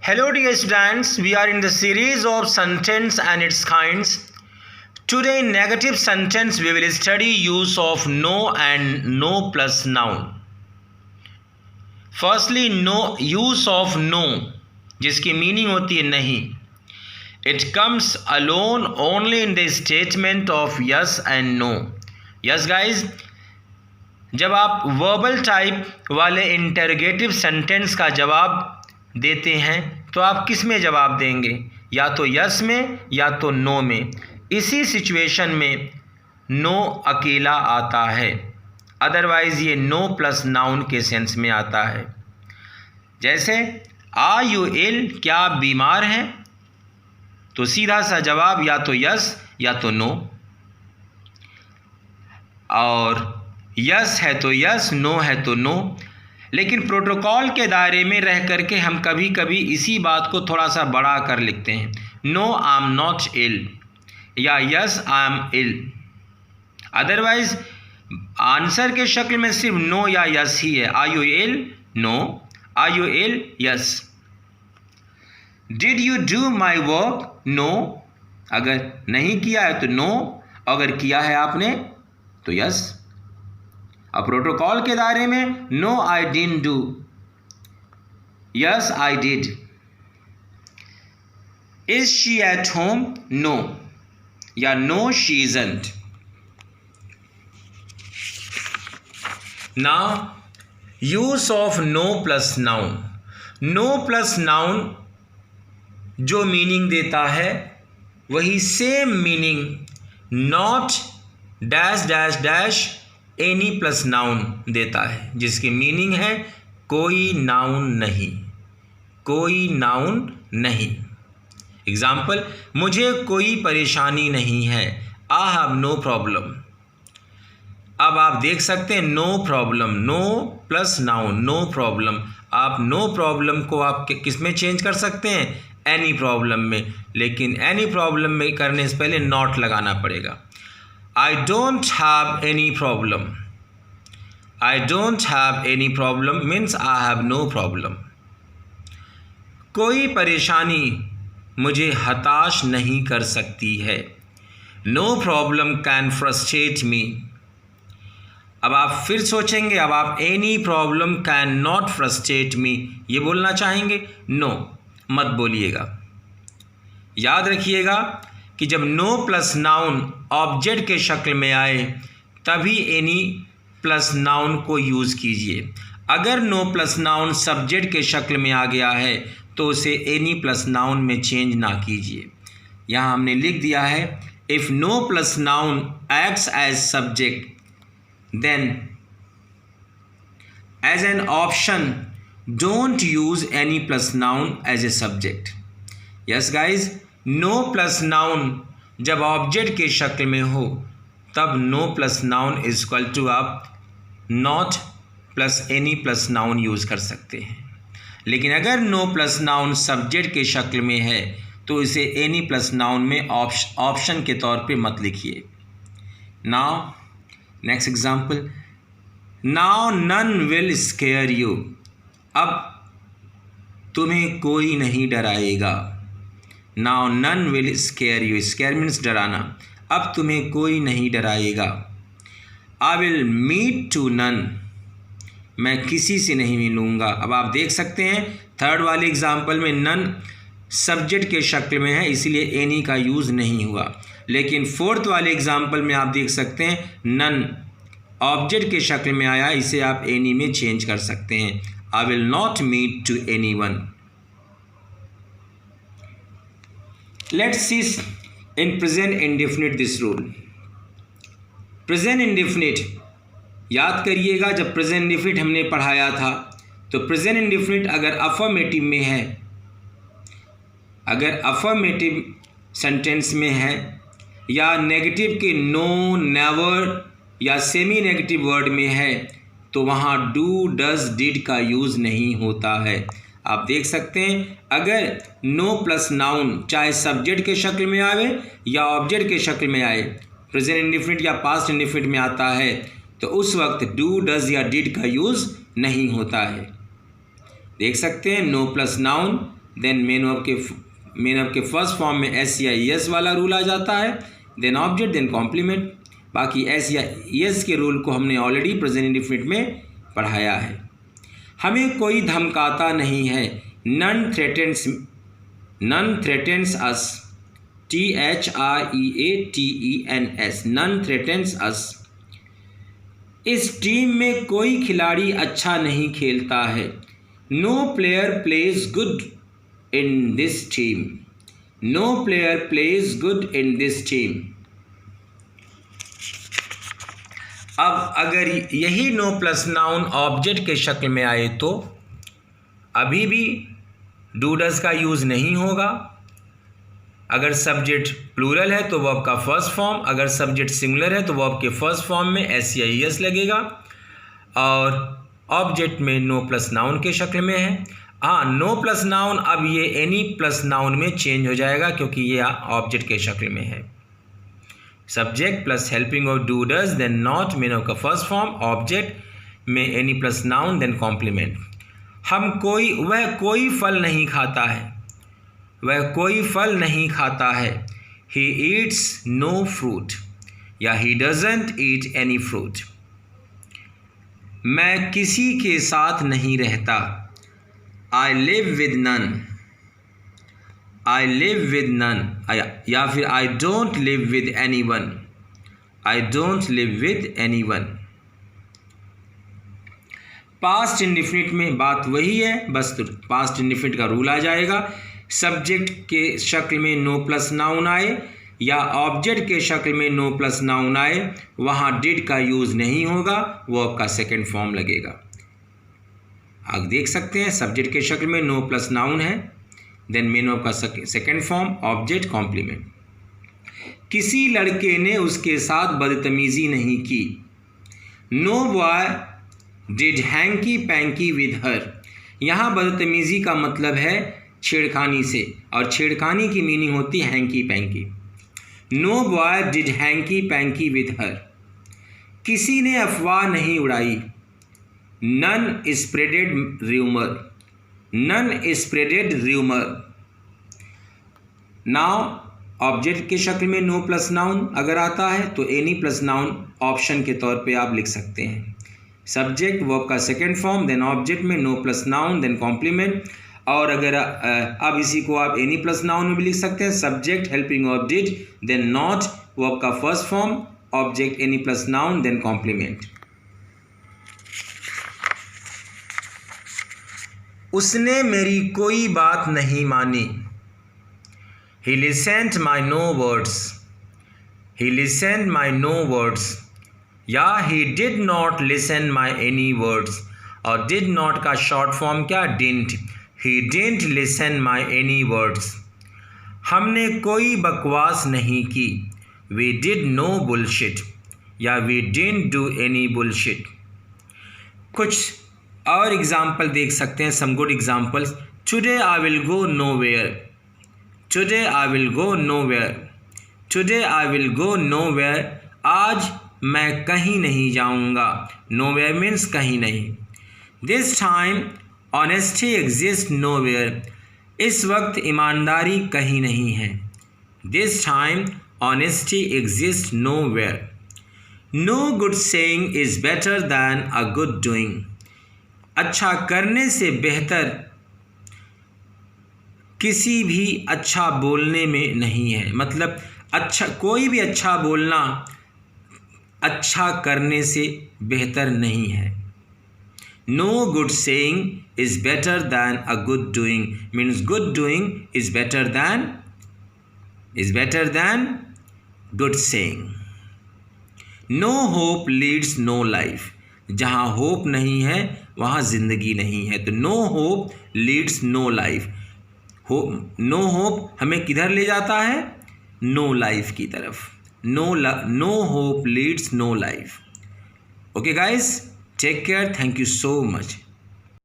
Hello dear students, we are in the series of sentence and its kinds. Today in negative sentence we will study use of no and no plus noun. Firstly, no use of no जिसकी meaning होती है नहीं. It comes alone only in the statement of yes and no. Yes guys, जब आप verbal type वाले interrogative sentence का जवाब देते हैं तो आप किस में जवाब देंगे, या तो यस में या तो नो में. इसी सिचुएशन में नो अकेला आता है, अदरवाइज़ ये नो प्लस नाउन के सेंस में आता है. जैसे आर यू इल, क्या आप बीमार हैं, तो सीधा सा जवाब या तो यस या तो नो, और यस है तो यस, नो है तो नो. लेकिन प्रोटोकॉल के दायरे में रह करके हम कभी कभी इसी बात को थोड़ा सा बढ़ा कर लिखते हैं. No I am not ill या yes I am ill. Otherwise answer के शक्ल में सिर्फ नो या यस ही है. Are you ill, no. Are you ill, yes. Did you do my work, no. अगर नहीं किया है तो नो, अगर किया है आपने तो यस. अब प्रोटोकॉल के दायरे में no I didn't do, yes I did. Is she at home, no, या no she isn't. Now use of no plus noun. No plus noun जो मीनिंग देता है वही same meaning not dash dash dash any plus noun देता है, जिसकी meaning है कोई नाउन नहीं, कोई नाउन नहीं. एग्जाम्पल, मुझे कोई परेशानी नहीं है, आई हैव नो प्रॉब्लम. अब आप देख सकते हैं no problem, no plus noun, no problem. आप नो प्रॉब्लम को आप किस में चेंज कर सकते हैं, एनी प्रॉब्लम में. लेकिन एनी प्रॉब्लम में करने से पहले नॉट लगाना पड़ेगा. I don't have any problem. I don't have any problem means I have no problem. कोई परेशानी मुझे हताश नहीं कर सकती है. No problem can frustrate me. अब आप फिर सोचेंगे, अब आप any problem can not frustrate me ये बोलना चाहेंगे. No, मत बोलिएगा. याद रखिएगा कि जब नो प्लस नाउन ऑब्जेक्ट के शक्ल में आए तभी एनी प्लस नाउन को यूज़ कीजिए. अगर नो प्लस नाउन सब्जेक्ट के शक्ल में आ गया है तो उसे एनी प्लस नाउन में चेंज ना कीजिए. यहाँ हमने लिख दिया है if no plus noun acts as subject then as an option don't use any plus noun as a subject. Yes guys, no plus noun जब ऑब्जेक्ट के शक्ल में हो तब no plus noun is equal to आप not plus any plus noun use कर सकते हैं. लेकिन अगर नो प्लस नाउन सब्जेक्ट के शक्ल में है तो इसे एनी प्लस नाउन में ऑप्शन के तौर पे मत लिखिए. Now next example, now none will scare you. अब तुम्हें कोई नहीं डराएगा. Now none will scare you, scare means डराना. अब तुम्हें कोई नहीं डराएगा. I will meet to none, मैं किसी से नहीं मिलूँगा. अब आप देख सकते हैं थर्ड वाले एग्जाम्पल में नन सब्जेक्ट के शक्ल में है इसलिए एनी का यूज़ नहीं हुआ. लेकिन फोर्थ वाले एग्जाम्पल में आप देख सकते हैं नन ऑब्जेक्ट के शक्ल में आया, इसे आप एनी में चेंज कर सकते हैं. I will not meet to anyone. Let's see in present indefinite this rule. Present indefinite याद करिएगा, जब present indefinite हमने पढ़ाया था तो present indefinite अगर affirmative में है, अगर affirmative sentence में है या negative के no, never या semi negative word में है तो वहाँ do, does, did का यूज़ नहीं होता है. आप देख सकते हैं अगर नो प्लस नाउन चाहे सब्जेक्ट के शक्ल में आए या ऑब्जेक्ट के शक्ल में आए, प्रेजेंट इंडेफिनिट या पास्ट इंडेफिनिट में आता है तो उस वक्त डू, डज या डिड का यूज़ नहीं होता है. देख सकते हैं no plus noun then main verb के फर्स्ट फॉर्म में एस या यस वाला रूल आ जाता है, देन ऑब्जेक्ट, देन कॉम्प्लीमेंट। बाकी एस या यस के रूल को हमने ऑलरेडी प्रेजेंट इंडेफिनिट में पढ़ाया है। हमें कोई धमकाता नहीं है, none threatens us, THREATENS, none threatens us. इस टीम में कोई खिलाड़ी अच्छा नहीं खेलता है, no player plays good in this team, no player plays good in this team. अब अगर यही नो प्लस नाउन ऑब्जेक्ट के शक्ल में आए तो अभी भी डू डज का यूज़ नहीं होगा। अगर सब्जेक्ट प्लूरल है तो वर्ब का फर्स्ट फॉर्म, अगर सब्जेक्ट सिंगुलर है तो वर्ब के फर्स्ट फॉर्म में एस या एस लगेगा, और ऑब्जेक्ट में नो प्लस नाउन के शक्ल में है। हाँ, नो प्लस नाउन अब ये एनी प्लस नाउन में चेंज हो जाएगा क्योंकि ये ऑब्जेक्ट के शक्ल में है। Subject plus helping of do does then not, main of का फर्स्ट फॉर्म, ऑब्जेक्ट में any plus noun then complement. वह कोई फल नहीं खाता है, वह कोई फल नहीं खाता है, ही ईट्स नो फ्रूट, या he doesn't eat any fruit. मैं किसी के साथ नहीं रहता, I live with none, I live with none, या फिर I don't live with anyone, I don't live with anyone. Past indefinite में बात वही है, बस तो पास्ट इंडिफिनिट का रूल आ जाएगा। सब्जेक्ट के शक्ल में नो प्लस नाउन आए या ऑब्जेक्ट के शक्ल में नो प्लस नाउन आए, वहाँ डिड का यूज़ नहीं होगा, वर्ब का सेकेंड फॉर्म लगेगा। आप देख सकते हैं सब्जेक्ट के शक्ल में नो प्लस नाउन है, देन मेन वर्ब का सेकेंड फॉर्म, ऑब्जेक्ट, कॉम्प्लीमेंट। किसी लड़के ने उसके साथ बदतमीजी नहीं की, no boy did hanky panky with her. यहाँ बदतमीजी का मतलब है छेड़खानी से, और छेड़खानी की मीनिंग होती है hanky panky. No boy did hanky panky with her. किसी ने अफवाह नहीं उड़ाई, none spreaded rumour, none spreaded rumour. Now object के शक्ल में नो प्लस नाउन अगर आता है तो एनी प्लस नाउन ऑप्शन के तौर पे आप लिख सकते हैं। सब्जेक्ट वर्ब का सेकेंड फॉर्म, देन ऑब्जेक्ट में no plus noun then complement. और अगर अब इसी को आप एनी प्लस नाउन में भी लिख सकते हैं, subject helping of did then not, verb का first form, object any plus noun then complement. उसने मेरी कोई बात नहीं मानी, he listened my no words, he listened my no words, या he did not listen my any words, और did not का शॉर्ट फॉर्म क्या, didn't, he didn't listen my any words। हमने कोई बकवास नहीं की, we did no bullshit, या we didn't do any bullshit। कुछ और एग्जाम्पल देख सकते हैं, some good examples. Today I will go nowhere, today I will go nowhere, today I will go nowhere. आज मैं कहीं नहीं जाऊंगा, नोवेयर मीन्स कहीं नहीं। This time honesty exist nowhere, इस वक्त ईमानदारी कहीं नहीं है। This time honesty exist nowhere. No good saying is better than a good doing, अच्छा करने से बेहतर किसी भी अच्छा बोलने में नहीं है। मतलब अच्छा, कोई भी अच्छा बोलना अच्छा करने से बेहतर नहीं है। No good saying is better than a good doing, means good doing is better than good saying. No hope leads no life, जहाँ होप नहीं है वहाँ ज़िंदगी नहीं है। तो no hope leads no life, no hope हमें किधर ले जाता है, नो लाइफ की तरफ। No hope leads no life. Okay guys, take care, thank you so much.